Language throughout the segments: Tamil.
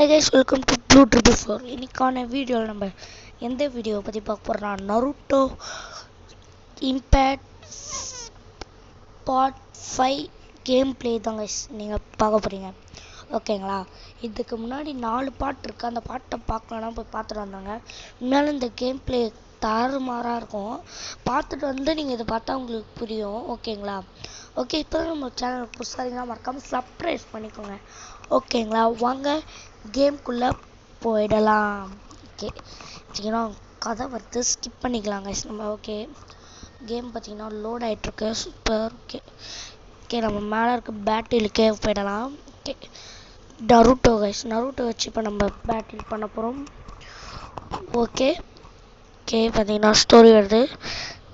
Hi guys, welcome to Blue Triple 4. இன்னைக்கான வீடியோவில் நம்ம எந்த வீடியோவை பற்றி பார்க்க போகிறோம்னா Naruto impact part 5 game play தான் guys நீங்கள் பார்க்க போகிறீங்க. ஓகேங்களா, இதுக்கு முன்னாடி 4 பாட்டு இருக்குது. அந்த பாட்டை பார்க்கலன்னா போய் பார்த்துட்டு வந்தாங்க. உண்மையாலும் இந்த கேம் பிளே தாறுமாறாக இருக்கும். பார்த்துட்டு வந்து நீங்கள் இதை பார்த்தா உங்களுக்கு புரியும். ஓகேங்களா, ஓகே, இப்போ நம்ம சேனல் புதுசாக மறக்காமல் சப்ஸ்கிரைப் பண்ணிக்கோங்க. ஓகேங்களா, வாங்க கேம்குள்ளே போயிடலாம். ஓகே, பார்த்தீங்கன்னா கதை வருது, ஸ்கிப் பண்ணிக்கலாங்க நம்ம. ஓகே, கேம் பார்த்தீங்கன்னா லோட் ஆகிட்டுருக்கு. சூப்பர். ஓகே ஓகே, நம்ம மேலே இருக்க பேட்டிலுக்கே போயிடலாம். ஓகே, நருட்டோ கைஸ், நருட்டோ வச்சு இப்போ நம்ம பேட்டில் பண்ண போகிறோம். ஓகே ஓகே, பார்த்தீங்கன்னா ஸ்டோரி வருது.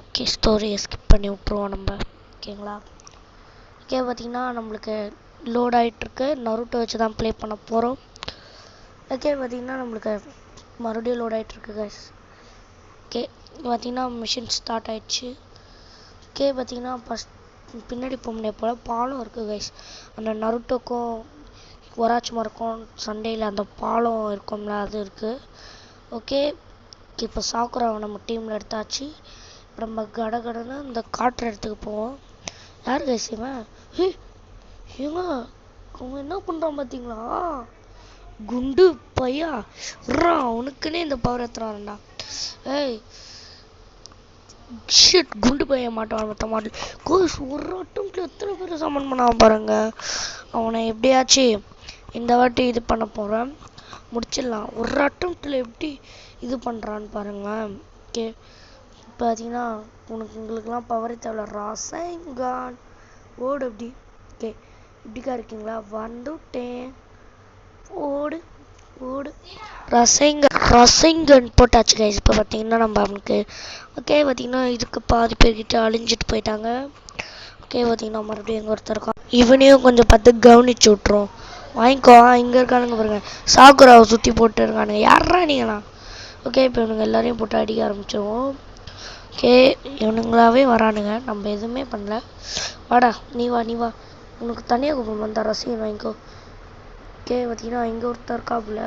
ஓகே, ஸ்டோரியை ஸ்கிப் பண்ணி விட்ருவோம் நம்ம. ஓகேங்களா, ஓகே, பார்த்தீங்கன்னா நம்மளுக்கு லோட் ஆகிட்டுருக்கு. நருட்டோ வச்சு தான் ப்ளே பண்ண போகிறோம். ஓகே, பார்த்தீங்கன்னா நம்மளுக்கு மறுபடியும் லோட் ஆகிட்டுருக்கு கைஸ். ஓகே, பார்த்தீங்கன்னா மிஷின் ஸ்டார்ட் ஆகிடுச்சு. ஓகே, பார்த்தீங்கன்னா ஃபஸ்ட் பின்னாடி போக முடியாது போல் பாலம் இருக்குது கைஸ். அந்த நருட்டோக்கும் ஒராச்சுமாருக்கும் சண்டையில் அந்த பாலம் இருக்கும்ல, அது இருக்குது. ஓகே, இப்போ சாக்குராவை நம்ம டீமில் எடுத்தாச்சு. இப்போ நம்ம கடகடன்னு இந்த காட்டுற இடத்துக்கு போவோம். யார் கைஸ் இவன்? ஏங்க அவங்க என்ன பண்ணுறான் பார்த்தீங்களா? குண்டு பையா அவனுக்குன்னே இந்த பவர் எத்துறான்டா. ஏய் ஷிட், குண்டு பைய மாட்டான் மற்ற மாடல் கோஸ். ஒரு அட்டம்ப்ட்ல எத்தனை பேர் சமன் பண்ணாம பாருங்க. அவனை எப்படியாச்சும் இந்த வாட்டி இது பண்ண போகிறேன், முடிச்சிடலாம். ஒரு அட்டம்ப்டில் எப்படி இது பண்ணுறான்னு பாருங்க. ஓகே, இப்போ பார்த்தீங்கன்னா உங்களுக்குலாம் பவரே தேவையில்ல. ராசைங்கான் ஓடு அப்படி. ஓகே, இப்படிக்கா இருக்கீங்களா? வந்துட்டேன், ஓடு ஓடு. ரசைங்கன் போட்டாச்சு கைஸ். இப்போ பார்த்தீங்கன்னா நம்ம அவனுக்கு ஓகே பார்த்தீங்கன்னா இதுக்கு பாதி பேர்கிட்ட அழிஞ்சிட்டு போயிட்டாங்க. ஓகே, பார்த்தீங்கன்னா மறுபடியும் எங்கே ஒருத்தர் இருக்கான். இவனையும் கொஞ்சம் பார்த்து கவனிச்சு விட்ருவோம். வாங்கிக்கோ, இங்கே இருக்கானுங்க பாருங்க. சாக்குராவை சுற்றி போட்டு இருக்கானுங்க. யாரா நீங்களா? ஓகே, இப்போ இவனுங்க எல்லாரையும் போட்டு அடிக்க ஆரம்பிச்சிருவோம். ஓகே, இவனுங்களாவே வரானுங்க, நம்ம எதுவுமே பண்ணல. வாடா, நீ வா நீ வா, உனக்கு தனியாக கூப்பிடும் வந்தா ரசிகன் வாங்கிக்கோ. ஓகே, பார்த்தீங்கன்னா இங்கே ஒருத்தர் இருக்காப்புல.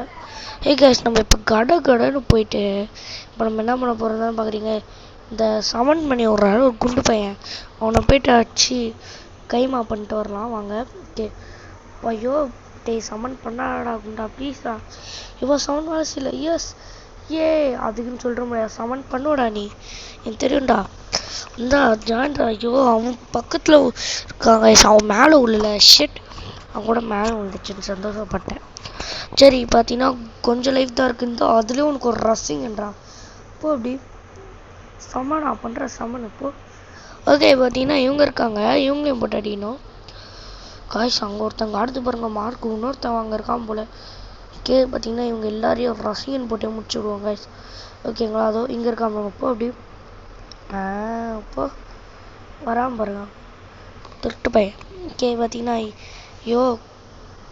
ஹே கைஸ், நம்ம இப்போ கடன்னு போயிட்டு இப்போ நம்ம என்ன பண்ண போகிறோம்னு பார்க்குறீங்க. இந்த சமன் பண்ணி விட்றாரு ஒரு குண்டு பையன், அவனை போய்ட்டு அடிச்சு கைமா பண்ணிட்டு வரலாம் வாங்க. ஓகே, ஐயோ டேய் சமன் பண்ணாடா குண்டா ப்ளீஸ்டா. இவ்வளோ சமன் வாசி இல்லை. எஸ் ஏ அதுக்குன்னு சொல்கிற முடியாது. சமன் பண்ணுடா நீ, எனக்கு தெரியும்டா. இந்தா ஜாயின்டா. ஐயோ அவன் பக்கத்தில் இருக்காங்க, அவன் மேலே உள்ளல. ஷிட், அவன் கூட மேலே விழுந்துச்சுன்னு சந்தோஷப்பட்டேன். சரி, பார்த்தீங்கன்னா கொஞ்சம் லைஃப் தான் இருக்குன்னு அதுலேயும் உனக்கு ஒரு ரசிங்கன்றான். இப்போ அப்படி சமனா பண்ணுற சமன் இப்போ. ஓகே, பார்த்தீங்கன்னா இவங்க இருக்காங்க, இவங்களையும் போட்டு அடிக்கணும் காய்ஸ். அங்கே ஒருத்தங்க அடுத்து பாருங்க மார்க், இன்னொருத்தன் அங்கே இருக்கான் போல். ஓகே, பார்த்தீங்கன்னா இவங்க எல்லாரையும் ரசிகன் போட்டே முடிச்சு விடுவோம் காய்ஸ். ஓகேங்களா, அதோ இங்கே இருக்காங்க இப்போ அப்படி. இப்போ வராமல் பாருங்க திருட்டு பையன். ஓகே, பார்த்தீங்கன்னா ஐயோ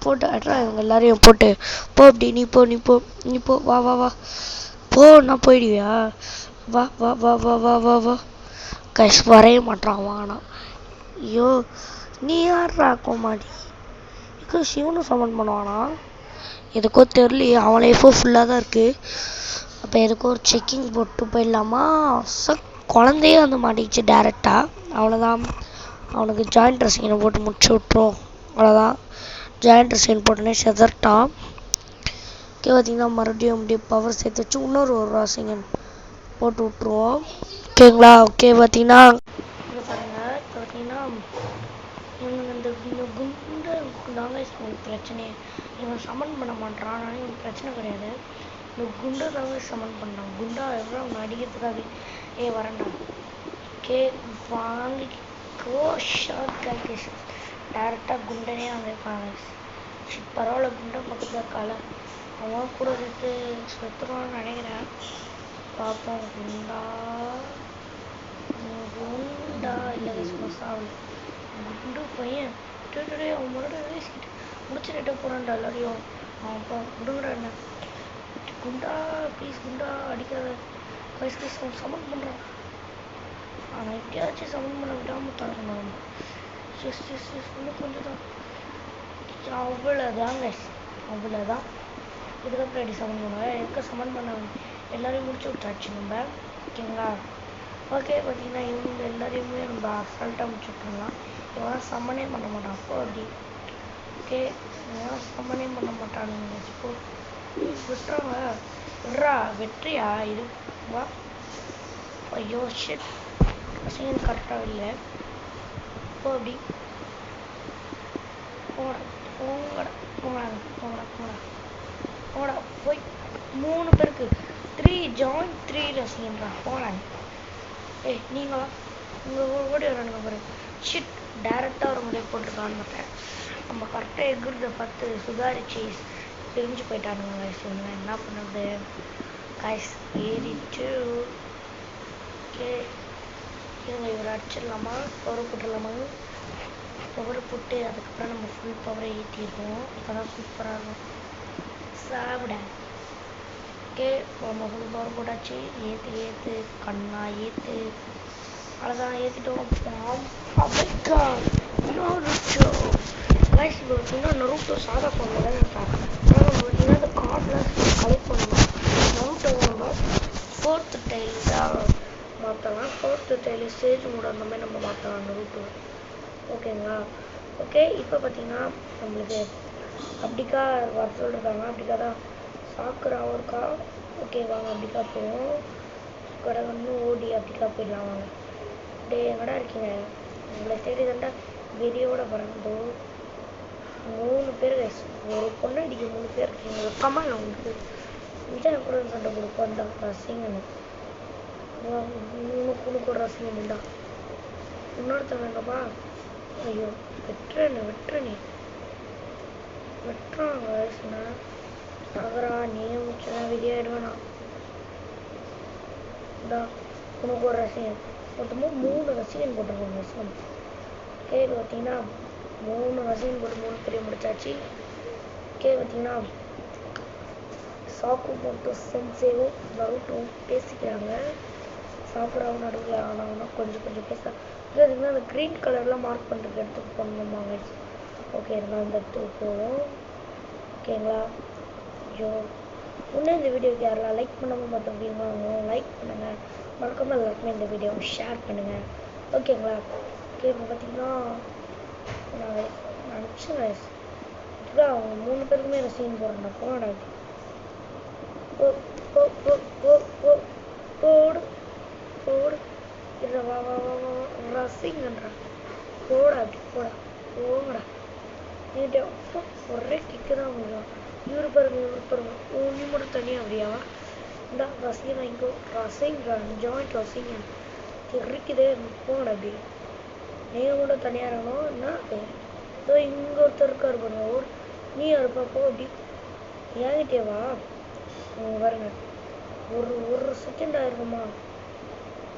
போட்டு அட்ரா இவங்க எல்லாரையும் போட்டு போ அப்படி. நீ போ நீ போ நீ போ, வா வா வா போ. நான் போயிடுவியா? வா வா வா வா வா வா வா. கைஸ் வரைய மாட்டான் வானா. ஐயோ நீ யாரா கோமாடி? இப்போ சிவனும் சமன் பண்ணுவானா? எதுக்கோ தெரியலையே, அவன் லைஃபோ ஃபுல்லாக தான் இருக்குது. அப்போ எதுக்கோ ஒரு செக்கிங் போட்டு போயிடலாமா? குழந்தையே வந்து மாட்டிக்கிச்சு டேரெக்டாக. அவ்வளோதான், அவனுக்கு ஜாயிண்ட் ட்ரெஸ்ஸிங்கை போட்டு முடிச்சு விட்ருவோம். அவ்வளோதான், ஜாயிண்ட் ட்ரெஸ்ஸிங் போட்டோன்னே செதர்ட்டான். ஓகே, பார்த்தீங்கன்னா மறுபடியும் அப்படியே பவர் சேர்த்து வச்சு இன்னொரு ராசிங்கன் போட்டு விட்ருவோம். ஓகேங்களா, ஓகே பார்த்தீங்கன்னா இங்கே பாருங்கள். இப்போ பார்த்தீங்கன்னா இவனுக்கு இந்த குண்டை தாங்க இவனுக்கு பிரச்சனையே. இவன் சமன் பண்ண மாட்டான், ஆனால் இவனுக்கு பிரச்சனை கிடையாது. இந்த குண்டை தாங்க சமன் பண்ணான். குண்டா எவ்வளோ அவனை அடிக்கிறதுக்காக வரண்டா. ஓகே, வாங்கிக்கோ ஷார்ட் கால்குலேஷன். டேரெக்டாக குண்டனே வாங்கியிருப்பாங்க. பரவாயில்ல, குண்டை பக்கத்தில் காலை அவன் கூட சேர்த்து செத்துருவான்னு நினைக்கிறேன். பார்ப்போம். குண்டா குண்டா இல்லை மசாவில் குண்டு பையன் டே அவன் மறுபடியும் பேசிக்கிட்டு முடிச்சுட்டு போகிறான்டா எல்லாரையும். அவன் அப்போ விடுங்கடா என்ன. குண்டா ப்ளீஸ், குண்டா அடிக்காத கைஸ். அவன் சமன் பண்ணுறான், அவன் எப்படியாச்சும் சமன் பண்ண விடாமல் தரணும். எஸ் எஸ் எஸ் இன்னும் கொஞ்சம் தான். அவ்வளோதான் கைஸ், அவ்வளோதான். இதுக்கப்புறம் எப்படி சமன் பண்ணுவேன் எதுக்கு சமன் பண்ண எல்லாரையும் முடிச்சு விட்டாச்சு நம்ம ஓகேங்களா. ஓகே பார்த்தீங்கன்னா இவங்க எல்லாரையுமே நம்ம அசால்ட்டாக முடிச்சு விட்டுருலாம். இவன் சம்மனே பண்ண மாட்டான் அப்போ அப்படி ஓகே இவன் சம்மனே பண்ண மாட்டானுங்க இப்போ விட்டுறாங்க விட்றா வெற்றியா இது வா. ஐயோ ஷிட் சீன் கரெக்டாக இல்லை இப்போ அப்படி போடா போங்கடா போங்கடா போங்கடா போங்கடா போடா போய் 3 பேருக்கு 3 ஜாயின் 3 ரசிகன்றா போடாங்க. ஏய் நீங்களா இங்கே ஓடி வரானுங்க பாரு ஷிட் டேரெக்டாக ஒரு முறை போட்டிருக்கான்னு பார்த்தேன். நம்ம கரெக்டாக எகுறதை பார்த்து சுதாரிச்சு பிரிஞ்சு போயிட்டானுங்க கைஸ். இவங்க என்ன பண்ணுறது கைஸ் ஏறிட்டு ஓகே இவங்க இவரை அடிச்சிடலாமா பவர் போட்டுடலாமா. பவர் போட்டு அதுக்கப்புறம் நம்ம ஃபுல் பவரை ஏற்றிடுவோம். இப்போ தான் சூப்பராக இருக்கும் சாப்பிட. ஓகே நம்ம ஃபுல் பவர் போட்டாச்சு. ஏற்று கண்ணா ஏற்று அவ்வளோதான் ஏற்றிட்டோம். கைஸ் இப்போ பார்த்தீங்கன்னா நருட்டோ சாதா ஃபோனில் தான் இருக்காங்க. ஆனால் நம்ம பார்த்தீங்கன்னா இந்த கார்டெலாம் கலெக்ட் பண்ணணும். நருட்டோ நம்ம 4th டைலாக மாற்றலாம். 4th டைலு ஸ்டேஜ் மூட அந்த மாதிரி நம்ம மாற்றலாம் நருட்டோ ஓகேங்களா. ஓகே இப்போ பார்த்தீங்கன்னா நம்மளுக்கு அப்படிக்கா வர சொல்லிருக்காங்க. அப்படிக்கா தான் சாக்குராவும் இருக்கா. ஓகே வாங்க அப்படிக்கா போவோம். கடகன்னு ஓடி அப்படிக்கா போயிடலாம் வாங்க. டே எங்கடா இருக்கீங்க உங்களை தேடி தாண்டா வெளியோட பிறந்தோ 3 பேர் ஒரு பொண்ணு அடிக்க 3 பேர் இருக்கீங்க வெக்கமா இல்லை உங்களுக்கு. விஜய் கூட சண்டை கொடுப்போம்டா ரசிங்கன்னு உனக்கு ஒரு ரசிகன்டா இன்னொருத்தவங்க எங்கப்பா. ஐயோ வெட்டுறேன்னு வெட்டுறாங்க வயசுனா தகரா நீ முடிச்சுதான் விதியாயிடுவேண்ணா. இந்தா உனக்கு ஒரு ரசிகன் மொத்தமாக 3 ரசிகன் போட்டிருக்கோம் ரசிகன். ஓகே பார்த்தீங்கன்னா 3 ரசிகன் போட்டு 3 பேரையும் முடிச்சாச்சு. ஓகே பார்த்தீங்கன்னா சாக்கு போட்டு சென்சேவும் நருட்டோவும் பேசிக்கிறாங்க. சாக்குராவும் நடுவில் ஆனாங்கன்னா கொஞ்சம் பேச பார்த்தீங்கன்னா அந்த க்ரீன் கலர்லாம் மார்க் பண்ணுறதுக்கு இடத்துக்கு போகணுமாங்க. ஓகே இருந்தால் அந்த இடத்துக்கு போவோம் ஓகேங்களா. ஐயோ இன்னும் இந்த வீடியோக்கு யாரெல்லாம் லைக் பண்ணாமல் பார்த்துருக்கீங்களோ லைக் பண்ணுங்கள். மறக்காமல் எல்லாருக்குமே இந்த வீடியோவை ஷேர் பண்ணுங்கள் ஓகேங்களா. ஓகே இப்போ பார்த்தீங்கன்னா நான் நினச்சேன் ஆக்சுவலாக அவங்க 3 பேருக்குமே ரசிகன் போடுறேன் போடா போடு போடு இல்லை வா வா வா வா ரசிங்கன்றா போடா அப்படி போடா போங்கடா நீட்டே அப்போ ஒரே கிக்கு தான் முடியும். இவரு பாருங்க நீ மட்டும் தனியாக அப்படியா இந்தா ரசிகன் வாங்கிக்கோ ரசிங்கன் ஜாயிண்ட் ரசிங்கன் இருக்குதே போங்கடா அப்படி நீங்கள் மட்டும் தனியாக இருக்கணும் என்ன இதோ இங்கே ஒருத்தர் இருக்காரு பாருங்க நீ இருப்பா போ அப்படி ஏங்கிட்டே வா பாருங்க ஒரு செகண்ட் ஆயிருக்குமா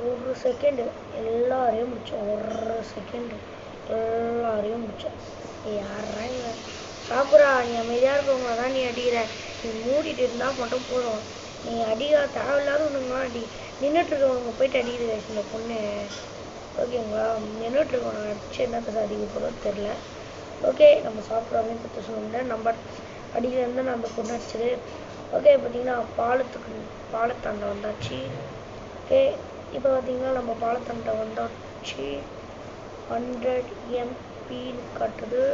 1 செகண்டு எல்லாரையும் முடிச்சோம். 1 செகண்டு எல்லாரையும் முடிச்சோம். யாரா சாப்புரா நீ அமைதியாக இருக்கவங்க தான் நீ அடிக்கிற. நீ மூடிட்டு இருந்தால் மட்டும் போதும். நீ அடிக்க தேவையில்லாத ஒன்றுங்களா அடி நின்றுட்டு இருக்கவங்க போயிட்டு அடிக்குது இந்த பொண்ணு ஓகேங்களா. நின்றுட்டு இருக்கவங்க அடிச்சு என்ன அடிக்க போகிறோம் தெரில. ஓகே நம்ம சாப்பிட்றாமே பற்றி சொல்லுங்க நம்ம அடிக்கிறது நான் அந்த பொண்ணு அடிச்சது. ஓகே பார்த்தீங்கன்னா பாலத்தாண்ட வந்தாச்சு. ஓகே இப்போ பார்த்தீங்கன்னா நம்ம பாலத்தாண்ட வந்தாச்சு 100 MP காட்டுது.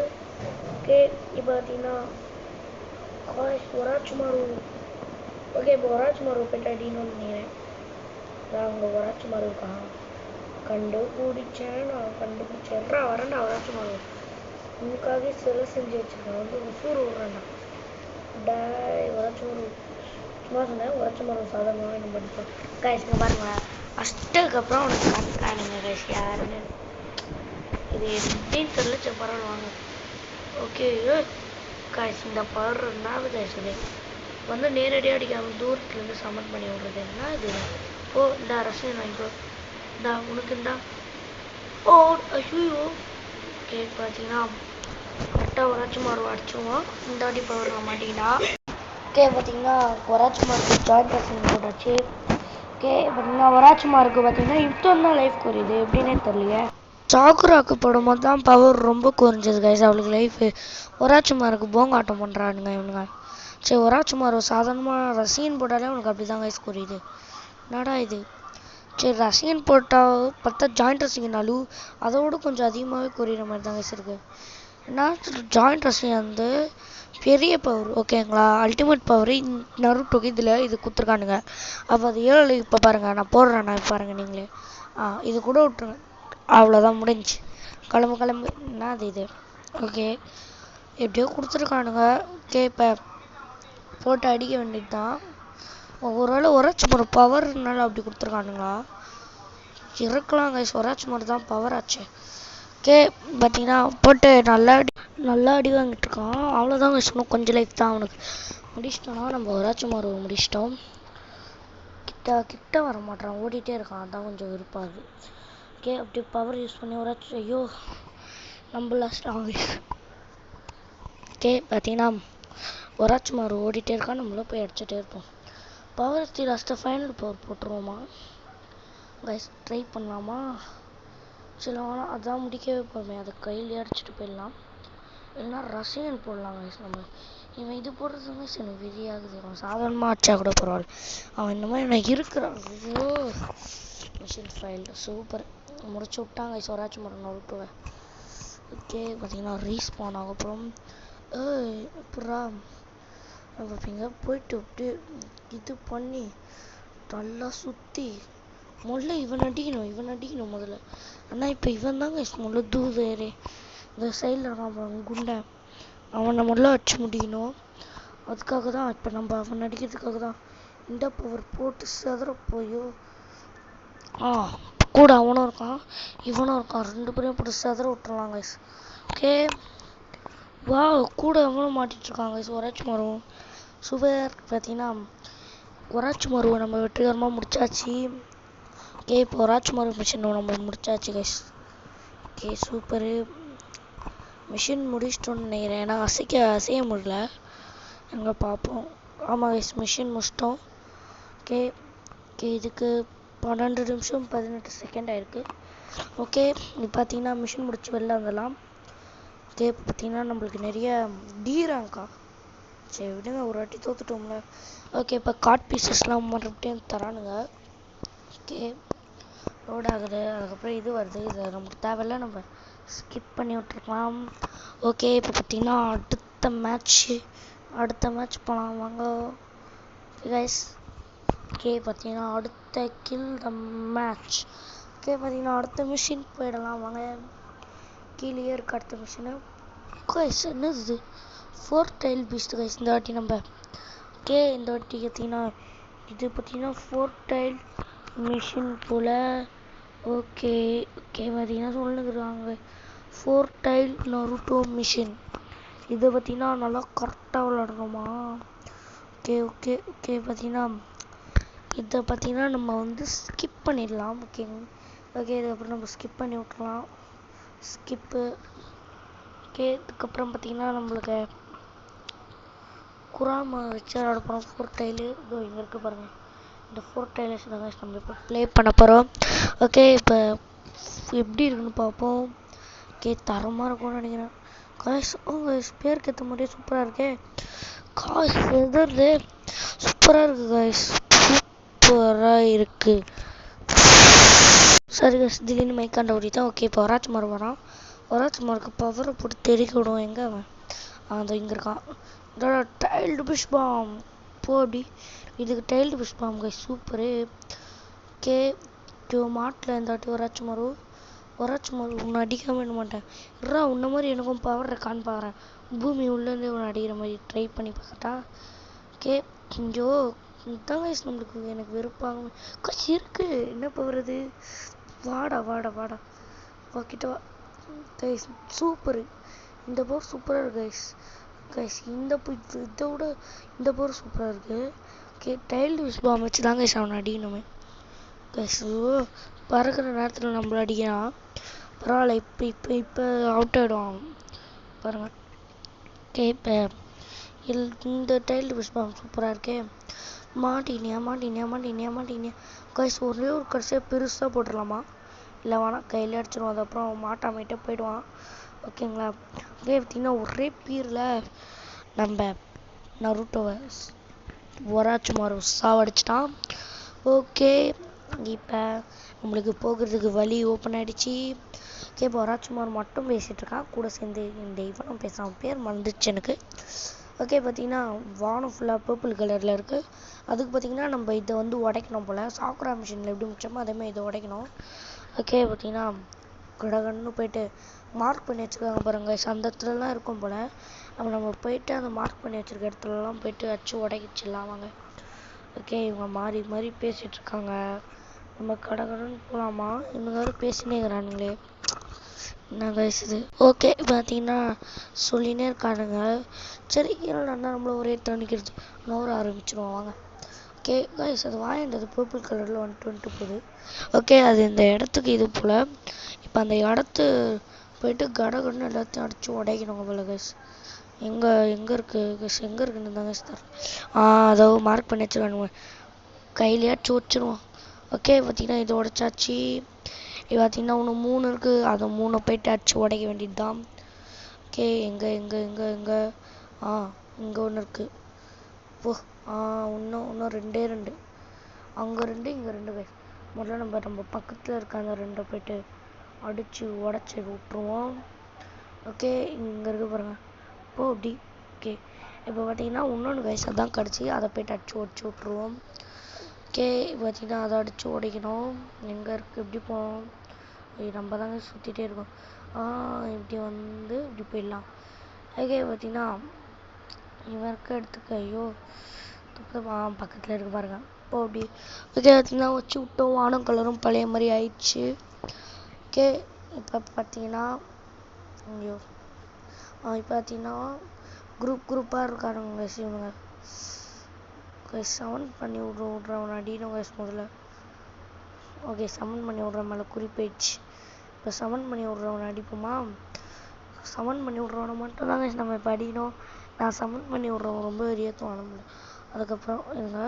ஓகே இப்போ பார்த்தீங்கன்னா ஒராச்சுமாரு. ஓகே இப்போ ஒராச்சுமாரு போய்ட்டு அடிக்கணும்னு நினைக்கிறேன். நான் அங்கே ஒராச்சுமாரு இருக்கா கண்டுபிடிச்சேன். நான் கண்டுபிடிச்சேன்டா வரேன்டா ஒராச்சுமாரு உனக்காகவே சிலை செஞ்சு வச்சுருக்கேன் வந்து உசூர் விட்றேன்டா டாய் ஒராச்சுமாரு சும்மா சொன்னேன். ஒராச்சுமாரு சாதாரணமாக நம்ம படிப்போம் கைஸ்ங்க பாருங்க ஃபஸ்ட்டுக்கப்புறம் உனக்கு கரெக்டானுங்க கைஸ் யாருன்னு இது எப்படின்னு தெரியல. சரி பரவாயில்ல வாங்க. ஓகே கைஸ் இந்த பவர் இருந்தால் கைஸ் இது வந்து நேரடியாக அடிக்காமல் தூரத்துலேருந்து சமன் பண்ணி விடுறது என்ன இது. ஓ இந்த ரசம் வாங்கிக்கோ இந்தா உனக்கு இந்தா ஓ ஐயோ. ஓகே பார்த்தீங்கன்னா கரெக்டாக ஒராச்சுமாரு அடிச்சுவோம். இந்த வாட்டி பவர் மாட்டிங்கன்னா ஓகே பார்த்தீங்கன்னா ஒராச்சுமாருக்கு ஜாயிண்ட் ரசம் போட்டாச்சு. ஓகே பார்த்தீங்கன்னா ஒராச்சுமாருக்கு பார்த்தீங்கன்னா இப்போ தான் லைஃப் குறையுது எப்படின்னே தெரியலையே. சாக்குராக்கு போடும்போது தான் பவர் ரொம்ப குறைஞ்சது கைஸ் அவளுக்கு லைஃபு. ஒராச்சுமாருக்கு போங்காட்டம் பண்ணுறானுங்க இவனுங்க. சரி ஒராச்சுமாரோ சாதாரணமாக ரசிகன் போட்டாலே உனக்கு அப்படி தான் கைஸ் புரியுது. என்னடா இது? சரி ரசிகன் போட்டால் பார்த்தா ஜாயிண்ட் ரசிகனாலும் அதோட கொஞ்சம் அதிகமாகவே குறையிற மாதிரி தான் கைஸ் இருக்குது. ஏன்னா ஜாயிண்ட் ரசிகன் வந்து பெரிய பவர் ஓகேங்களா, அல்டிமேட் பவர் நருட்டோக்கு இதில் இது கொடுத்துருக்கானுங்க. அப்போ அது ஏழு இப்போ பாருங்கள் நான் போடுறேன், நான் பாருங்கள் நீங்களே. இது கூட விட்டுருங்க, அவ்வளோதான் முடிஞ்சு. கிளம்பு என்ன அது இது? ஓகே எப்படியோ கொடுத்துருக்கானுங்க. ஓகே இப்போ போட்டு அடிக்க வேண்டியது தான். ஒருவேளை ஒராச்சுமார் பவர்னால அப்படி கொடுத்துருக்கானுங்களா? இருக்கலாம் கைஸ், ஒராச்சுமார் தான் பவர் ஆச்சு. ஓகே பார்த்தீங்கன்னா போட்டு நல்லா அடி வாங்கிட்டு இருக்கான். அவ்வளோதான் கைஸ், இன்னும் கொஞ்சம் லைஃப் தான் அவனுக்கு. முடிச்சிட்டோன்னா நம்ம ஒராச்சுமார் முடிச்சிட்டோம். கிட்ட வர மாட்டான், ஓடிட்டே இருக்கான், அதான் கொஞ்சம் விருப்பாகுது. ஓகே அப்படி பவர் யூஸ் பண்ணி ஒராச்சு ஐயோ நம்ம லாஸ்ட் ஆகுது. ஓகே பார்த்தீங்கன்னா ஒராச்சுமார் ஓடிட்டே இருக்கான், நம்மளும் போய் அடிச்சுட்டே இருப்போம். பவர் லாஸ்ட்டாக ஃபைனல் பவர் போட்டுருவோமா கைஸ்? ட்ரை பண்ணலாமா? சரி ஆனால் அதான் முடிக்கவே போமே, அதை கையிலே அடிச்சுட்டு போயிடலாம். இல்லைன்னா ரசிகன் போடலாம் கைஸ். நம்ம இவன் இது போடுறதுங்க கைஸ் எனக்கு விதியாகுது. அவன் சாதாரணமாக அடிச்சா கூட பரவாயில்ல, அவன் இந்த மாதிரி எனக்கு இருக்கிறான். ஐயோ மிஷின் ஃபைல் சூப்பர் முடிச்சு விட்டாங்க கைஸ் ஒராச்சுமார் நருட்டோவை. ஓகே பார்த்தீங்கன்னா ரீஸ்பான் ஆகும். அப்புறம் அப்புறா பார்ப்பீங்க போயிட்டு அப்படியே இது பண்ணி நல்லா சுற்றி முதல்ல இவன் அடிக்கணும் முதல்ல. ஆனால் இப்போ இவன் தாங்க முதல்ல தூதேரே இந்த சைடில் இருக்கான் குண்டை, அவனை முதல்ல அடிச்சு முடிக்கணும். அதுக்காக தான் இப்போ நம்ம அவன் அடிக்கிறதுக்காக தான் இந்த பவர் போட்டு செதற போயோ. கூட அவனும் இருக்கான் இவனும் இருக்கான், ரெண்டு பேரையும் போட்டு செதற விட்டுறலாம் கைஸ். ஓகே வா கூட அவனும் மாட்டிகிட்ருக்காங்க கைஸ். ஒராச்சுமாரும் சூப்பர். பார்த்தீங்கன்னா ஒராச்சுமாருவை நம்ம வெற்றிகரமாக முடிச்சாச்சு. ஓகே இப்போ ஒராச்சுமாரு மிஷின் நம்ம முடிச்சாச்சு கைஸ். ஓகே சூப்பரு மிஷின் முடிச்சிட்டோன்னு நினைக்கிறேன், ஏன்னா அசைய முடியல. எங்கே பார்ப்போம். ஆமாம் கைஸ் மிஷின் முடிச்சிட்டோம். ஓகே இதுக்கு 12 நிமிஷம் 18 செகண்ட் ஆயிருக்கு. ஓகே இப்போ பார்த்தீங்கன்னா மிஷின் முடிச்சு வெளில வந்துடலாம். ஓகே இப்போ பார்த்தீங்கன்னா நம்மளுக்கு நிறைய ரேங்கா. சரி விடுங்க, ஒரு வாட்டி தோத்துட்டோம்ல. ஓகே இப்போ கார்ட் பீசஸ்லாம் மறுபடியும் தரானுங்க. ஓகே லோட் ஆகுது, அதுக்கப்புறம் இது வருது, இது நமக்கு தேவையில்ல, நம்ம ஸ்கிப் பண்ணி விட்டுருக்கலாம். ஓகே இப்போ பார்த்தீங்கன்னா அடுத்த மேட்ச் போகலாம் வாங்க கைஸ். ஓகே பார்த்தீங்கன்னா அடுத்த கில் த மேட்ச். ஓகே பார்த்தீங்கன்னா அடுத்த மிஷின் போயிடலாம் வாங்க. கீழே இருக்க அடுத்த மிஷினு கைஸ் என்னது இது? 4 டைல் பீஸ்ட் கைஸ் இந்த வாட்டி நம்ம. ஓகே இந்த வாட்டி பார்த்தீங்கன்னா இது பார்த்தீங்கன்னா 4 டைல் மிஷின் போல். ஓகே பார்த்தீங்கன்னா சொல்லுங்கிறாங்க 4 டைல் நருட்டோ மிஷின். இதை பார்த்தீங்கன்னா நல்லா கரெக்டாக விளாடணுமா? ஓகே பார்த்தீங்கன்னா இதை பார்த்தீங்கன்னா நம்ம வந்து ஸ்கிப் பண்ணிடலாம். ஓகே இதுக்கப்புறம் நம்ம ஸ்கிப் பண்ணி விட்டுலாம். ஸ்கிப்பு. ஓகே இதுக்கப்புறம் பார்த்தீங்கன்னா நம்மளுக்கு குராம வச்சு விளாட போகிறோம். 4 டைலு இதோ இங்கே இருக்குது பாருங்கள், இந்த 4 டைலர்ஸ் தான் நம்ம இப்போ ப்ளே பண்ண போகிறோம். ஓகே இப்போ எப்படி இருக்குன்னு பார்ப்போம். ஓகே தரமாக இருக்கும்னு நினைக்கிறேன் காய்ஸ். காய்ஸ் பேருக்கு ஏற்ற மாதிரியே சூப்பராக இருக்கே காய்ஸ். எதிர்து சூப்பராக இருக்குது காய்ஸ், சூப்பராக இருக்குது. சரி காய்ஸ் திடீர்னு மைக்காண்ட ஓடிதான். ஓகே இப்போ ஒராச்சுமார் வரான். ஒராச்சுமாருக்கு பவரை போட்டு தெறிக்க விடுவோம். எங்கே அவன்? அந்த இங்கே இருக்கான். இதோட டைல்டு புஷ் பாம் போ அப்படி. இதுக்கு டைல்டு புஷ் பாம் கைஸ் சூப்பரு. ஓகே மாட்டில் இந்த வாட்டி ஒராச்சுமார் உன்னை அடிக்காமல் விட மாட்டேன். உன்ன மாதிரி எனக்கும் பவர் இருக்கான்னு பார்க்குறேன். பூமி உள்ளேருந்து உன்னை அடிக்கிற மாதிரி ட்ரை பண்ணி பார்க்கட்டா? ஓகே ஐயோ இதுதான் கைஸ் நம்மளுக்கு எனக்கு வெறுப்பாங்க கைஸ் இருக்குது. என்ன பவர் அது? வாடா வாக்கிட்ட வா கைஸ். சூப்பரு இந்த பவர் சூப்பராக இருக்கு கைஸ். இதை விட இந்த பவர் சூப்பராக இருக்குது. ஓகே டைல்டு விஷ் பாம் வச்சு தான் கைஸ் அவனை அடிக்கணுமே கைஸ். பறக்கிற நேரத்தில் நம்மள அடிக்கிறான் பரவாயில்ல. இப்போ அவுட் ஆகிடுவான் பாருங்கள். ஓகே இப்போ இந்த டைல்டு விஷ் பாம் சூப்பராக இருக்கே. மாட்டினியா கைஸ். ஒரே ஒரு கடைசியாக பெருசாக போட்டுடலாமா? இல்லை வேணாம் கையில் அடிச்சிடுவோம், அதுக்கப்புறம் மாட்டாமட்டே போயிடுவான். ஓகேங்களா? அப்படியே பார்த்திங்கன்னா ஒரே பீரில் நம்ம நருட்டோவை ஒராச்சுமாரு சாவடிச்சிட்டான். ஓகே இப்போ நம்மளுக்கு போகிறதுக்கு வழி ஓப்பன் ஆகிடுச்சு. ஓகே இப்போ ஒராச்சுமாரு மட்டும் பேசிகிட்டு இருக்கான். கூட சேர்ந்து இந்த இவனும் பேசுகிறான். பேர் மறந்துச்சு எனக்கு. ஓகே பார்த்தீங்கன்னா வானம் ஃபுல்லாக பர்பிள் கலரில் இருக்குது. அதுக்கு பார்த்தீங்கன்னா நம்ம இதை வந்து உடைக்கணும் போல். சாக்குரா மிஷினில் எப்படி முடிச்சோமோ அதேமாதிரி இதை உடைக்கணும். ஓகே பார்த்தீங்கன்னா கடகன்னு போயிட்டு மார்க் பண்ணி வச்சுருக்காங்க பாருங்கள். அந்த இடத்துலலாம் இருக்கும் போல். நம்ம போயிட்டு அந்த மார்க் பண்ணி வச்சுருக்க இடத்துலலாம் போயிட்டு வச்சு உடைச்சிடலாம் வாங்க. ஓகே இவங்க மாறி மாறி பேசிகிட்டு இருக்காங்க. நம்ம கடகடன்னு போகலாமா? இவங்க வேறு பேசினேங்கிறானுங்களே, என்ன பேசுது? ஓகே பார்த்தீங்கன்னா சொல்லினே இருக்கானுங்க. சரி ஏன்னா நம்மள ஒரே தணிக்கிறது நோர ஆரம்பிச்சிருவோம் வாங்க. ஓகே கைஸ் அது வாங்கிட்டது பர்பிள் கலரில் வந்துட்டு போகுது. ஓகே அது இந்த இடத்துக்கு இது போல். இப்போ அந்த இடத்து போயிட்டு கடகடன்னு எல்லாத்தையும் அடித்து உடைக்கணுங்க போல கைஸ். எங்கே இருக்குது கைஸ்? எங்கே இருக்குன்னு தாங்க சார். அதோ மார்க் பண்ணி வச்சுருக்கானுங்க. கையிலையாச்சும் வச்சுருவோம். ஓகே பார்த்தீங்கன்னா இது உடைச்சாச்சு. இது பார்த்தீங்கன்னா ஒன்று 3 இருக்குது. அதை 3 போயிட்டு அடிச்சு உடைக்க வேண்டியது தான். ஓகே எங்கே எங்கே எங்கே எங்கே இங்கே ஒன்று இருக்குது. ஓ இன்னும் 2 அங்கே 2 இங்கே 2 கைஸ். முதல்ல நம்ம பக்கத்தில் இருக்க அந்த 2 போயிட்டு அடித்து உடச்சி விட்டுருவோம். ஓகே இங்கே இருக்க பாருங்கள். அப்படி ஓகே இப்போ பார்த்தீங்கன்னா இன்னொன்று கைஸ் அதான் கிடச்சி. அதை போய்ட்டு அடிச்சு உடச்சி விட்ருவோம். ஓகே பார்த்தீங்கன்னா அதை அடித்து உடைக்கணும். எங்கே இருக்குது? எப்படி போவோம்? நம்ம தாங்க சுற்றிட்டே இருக்கோம். இப்படி வந்து இப்படி போயிடலாம். ஓகே பார்த்தீங்கன்னா இவன் இருக்க இடத்துக்கு ஐயோ பக்கத்தில் இருக்கு பாருங்க. இப்போ அப்படி ஓகே பார்த்தீங்கன்னா வச்சு விட்டோம். வானம் கலரும் பழைய மாதிரி ஆயிடுச்சு. ஓகே இப்போ பார்த்தீங்கன்னா ஐயோ இப்போ பார்த்தீங்கன்னா குரூப்பாக இருக்காருங்க இவனுங்க. சமன் பண்ணி விட்றவன் அடிக்கணும் கைஸ் முதல்ல. ஓகே சமன் பண்ணி விட்ற மேலே குறிப்பிடுச்சு. இப்போ சமன் பண்ணி விட்றவனை அடிப்போமா? சமன் பண்ணி விட்றவனை மட்டும் தான் கைஸ் நம்ம இப்போ அடிக்கணும். நான் சமன் பண்ணி விட்றவன் ரொம்ப ஏற்றுவான் நம்மள. அதுக்கப்புறம் இருங்க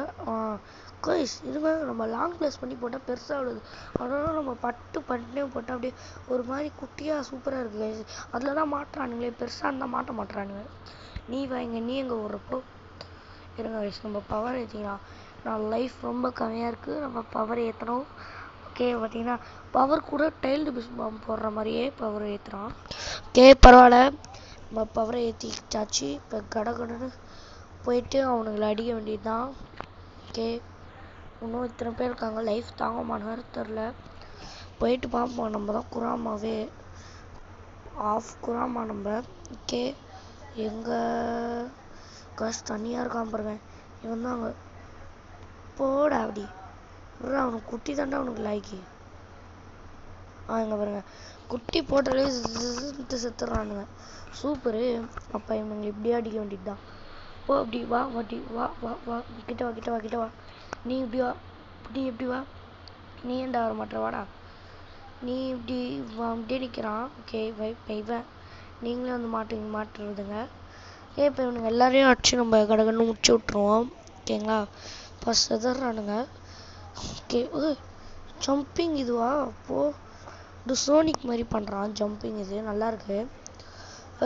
கைஸ் இருங்க நம்ம லாங் ப்ளேஸ் பண்ணி போட்டால் பெருசாக விடுது. அதனால நம்ம பட்டுனே போட்டால் அப்படியே ஒரு மாதிரி குட்டியாக சூப்பராக இருக்குது கைஸ். அதில் தான் மாட்டுறானுங்களே, பெருசாக இருந்தால் மாட்ட மாட்டுறானுங்க. நீ எங்கே ஓடுறப்போ இருங்க கைஸ் நம்ம பவர் ஏற்றிக்கலாம். நான் லைஃப் ரொம்ப கம்மியாக இருக்குது. நம்ம பவர் ஏற்றணும். ஓகே பார்த்தீங்கன்னா பவர் கூட டைல்டு பிஸ் பாம்பு போடுற மாதிரியே பவர் ஏற்றுறான். ஓகே பரவாயில்ல நம்ம பவரை ஏற்றிச்சாச்சு. இப்போ கடகடன்னு போயிட்டு அவனுங்களை அடிக்க வேண்டியது தான். ஓகே இன்னும் இத்தனை பேர் இருக்காங்க. லைஃப் தாங்கமானு தெரில. போயிட்டு பார்ப்போம். நம்ம தான் குராமாவே குராமா நம்ம. ஓகே எங்கே காசு தனியாக இருக்கான் பாருங்க. இவன் தான் அங்கே போட அப்படி அவனுக்கு குட்டி தாண்டா அவனுக்கு லாய்க்கு. இங்கே பாருங்க குட்டி போட்டாலே செத்துறானுங்க. சூப்பரு. அப்போ இவனுங்க இப்படியே அடிக்க வேண்டியது தான். அப்படி வா வாட்டி வா வா வா கிட்ட வா. நீ இப்படி வா. எப்படி வா. நீ ஏன்டா வர மாட்டேற? வாடா. நீ இப்படி அப்படியே நிற்கிறான். ஓகே இவன் நீங்களே வந்து மாட்டுறதுங்க. இப்போ இவனுங்க எல்லாரையும் அடிச்சு நம்ம கடகன்னு முடிச்சு விட்ருவோம். ஓகேங்களா? இப்போ செதறானுங்க. ஓகே ஜம்பிங் இதுவா? அப்போது சோனிக் மாதிரி பண்ணுறான் ஜம்பிங். இது நல்லாயிருக்கு.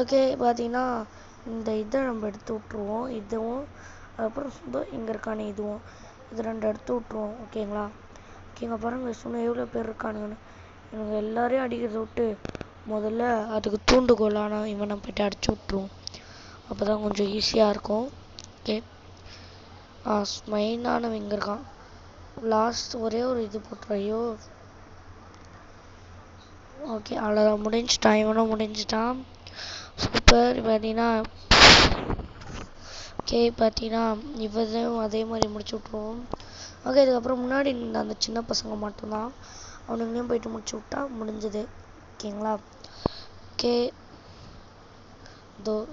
ஓகே பார்த்தீங்கன்னா இந்த இதை நம்ம எடுத்து விட்ருவோம். இதுவும் அதுக்கப்புறம் இங்கே இருக்கானே இதுவும் இது 2 எடுத்து விட்ருவோம். ஓகேங்களா? ஓகேங்க பாருங்கள் சொன்னால் எவ்வளோ பேர் இருக்கானுங்கன்னு. இவங்க எல்லாரையும் அடிக்கிறத விட்டு முதல்ல அதுக்கு தூண்டுகோலான இவனை போய்ட்டு அடிச்சு விட்ருவோம். அப்போ தான் கொஞ்சம் ஈஸியாக இருக்கும். ஓகே மெயினானவன் இங்கே இருக்கான். லாஸ்ட் ஒரே ஒரு இது போட்டுறையோ. ஓகே அவ்வளோதான் முடிஞ்சிட்டான். இவனும் முடிஞ்சிட்டான். சூப்பர். பார்த்தீங்கன்னா ஓகே பார்த்தீங்கன்னா இவதையும் அதே மாதிரி முடிச்சு விட்ருவோம். ஓகே இதுக்கப்புறம் முன்னாடி அந்த சின்ன பசங்க மட்டும்தான். அவனுங்களையும் போயிட்டு முடிச்சு விட்டா முடிஞ்சது. ஓகேங்களா? ஓகே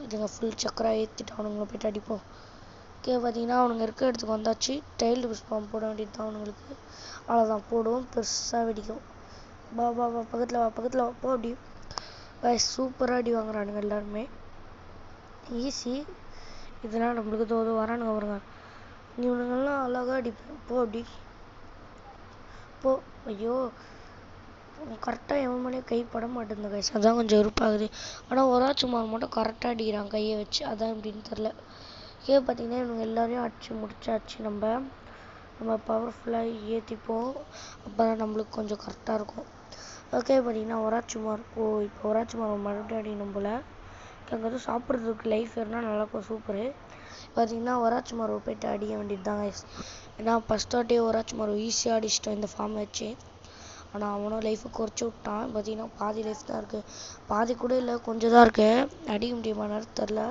இதுங்க ஃபுல் சக்கரை ஏற்றிட்டு அவனுங்களை போய்ட்டு அடிப்போம். ஓகே பார்த்தீங்கன்னா அவனுங்க இருக்க இடத்துக்கு வந்தாச்சு. டைல்டு பிஸ் பாம்பு போட வேண்டியது தான் அவனுங்களுக்கு. அவ்வளோதான் போடுவோம். பெருசாக வெடிக்கும். வா பக்கத்தில் வா போ. அப்படி சூப்பராக அடி வாங்குறானுங்க எல்லாருமே. ஈஸி. இதெல்லாம் நம்மளுக்கு தோது வரானுங்க வருங்க. இவனுங்கெல்லாம் அழகாக அடிப்பேன். போ அப்படி போ. ஐயோ கரெக்டாக எவன் மேலேயும் கை பட மாட்டேங்குது கைஸ். அதான் கொஞ்சம் வெறுப்பாகுது. ஆனால் ஒராச்சுமார் மட்டும் கரெக்டாக அடிக்கிறான் கையை வச்சு. அதான் எப்படின்னு தெரில. ஓகே பார்த்தீங்கன்னா இவங்க எல்லாரையும் அடிச்சு முடிச்சாச்சு. நம்ம பவர்ஃபுல்லாக ஏற்றிப்போம், அப்போ தான் நம்மளுக்கு கொஞ்சம் கரெக்டாக இருக்கும். ஓகே பார்த்தீங்கன்னா ஒராச்சுமார் இப்போ ஒராச்சுமார் மறுபடியும் அடிக்கணும் போல். அங்கே வந்து சாப்பிட்றதுக்கு லைஃப் இருந்தால் நல்லாயிருக்கும். சூப்பரு. பார்த்தீங்கன்னா ஒராச்சுமார் போய்ட்டு அடிக்க வேண்டியது தான் கைஸ். ஏன்னா ஃபஸ்ட் வாட்டியே ஒராச்சுமார் ஈஸியாக அடிச்சிட்டோம் இந்த ஃபார்ம் வச்சு. ஆனால் அவனும் லைஃபை குறைச்சி விட்டான். பார்த்தீங்கன்னா பாதி லைஃப் தான் இருக்குது, பாதி கூட இல்லை, கொஞ்சம் தான் இருக்குது. அடிக்க முடியுமா நேரம் தெரில.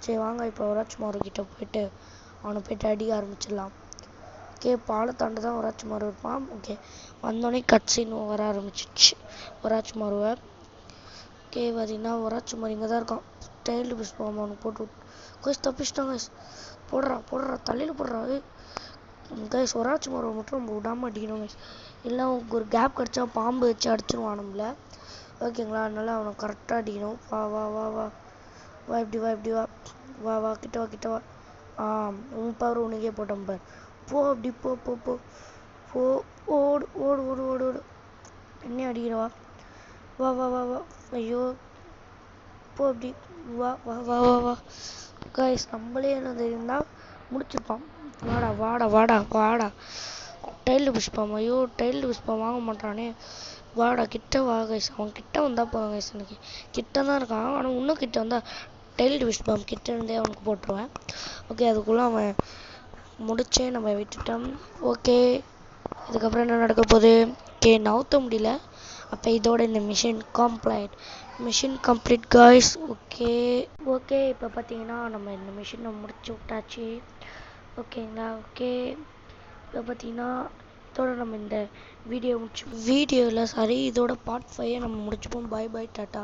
சரி வாங்க இப்போ ஒராச்சுமார்கிட்ட போய்ட்டு அவனை போய்ட்டு அடிக்க ஆரம்பிச்சிடலாம். ஓகே பாலத்தாண்டு தான் ஒராச்சுமார் இருப்பான். ஓகே வந்தோடனே கட்சின்னு வர ஆரம்பிச்சிச்சு ஒராச்சுமாருவை. ஓகே பார்த்தீங்கன்னா ஒராச்சுமார் இங்கே தான் இருக்கான். டைல்டு புஷ்பம் அவனுக்கு போட்டு கைஸ் தப்பிச்சிட்டான் கைஸ். போடுறா தலையில் போடுறா கைஸ். ஒராச்சுமாரை மட்டும் நம்ம விடாமல் அடிக்கணும் கைஸ், இல்லை அவனுக்கு ஒரு கேப் கிடச்சா பாம்பு வச்சு அடிச்சிருவான் நம்மள. ஓகேங்களா, அதனால அவனை கரெக்டாக அடிக்கணும். வா வா வா வா வா இப்படி வா கிட்ட வா. உன் பவர் உனக்கே போட்டோம் பார். போ அப்படி போ போ போ போ ஓடு ஓடு ஓடு ஓடு ஓடு என்ன அடிக்கிறவா. வா வா வா வா ஐயோ போ அப்படி வா வா வா வா வா கைஸ். நம்மளே என்ன தெரியும்னா முடிச்சிருப்பான். வாடா வாடா வாடா வாடா டைல்டு புஷ்பம். ஐயோ டைல்டு புஷ்பம் வாங்க மாட்டானே. வாடா கிட்ட வா கைஸ். அவன் கிட்ட வந்தால் போதும் கைஸ். எனக்கு கிட்ட தான் இருக்கான், ஆனால் இன்னும் கிட்ட வந்தால் டைல்டு புஷ்பம் கிட்ட இருந்தே அவனுக்கு போட்டுருவேன். ஓகே அதுக்குள்ளே அவன் முடிச்சே நம்ம விட்டுட்டோம். ஓகே இதுக்கப்புறம் என்ன நடக்க போகுது. ஓகே நவுத்த முடியல. அப்போ இதோட இந்த மிஷின் கம்ப்ளீட் காய்ஸ். ஓகே இப்போ பார்த்தீங்கன்னா நம்ம இந்த மிஷினை முடிச்சு விட்டாச்சு. ஓகேங்களா. ஓகே இப்போ பார்த்தீங்கன்னா இதோட நம்ம இந்த வீடியோவில் பார்ட் 5 நம்ம முடிச்சுப்போம். By tata.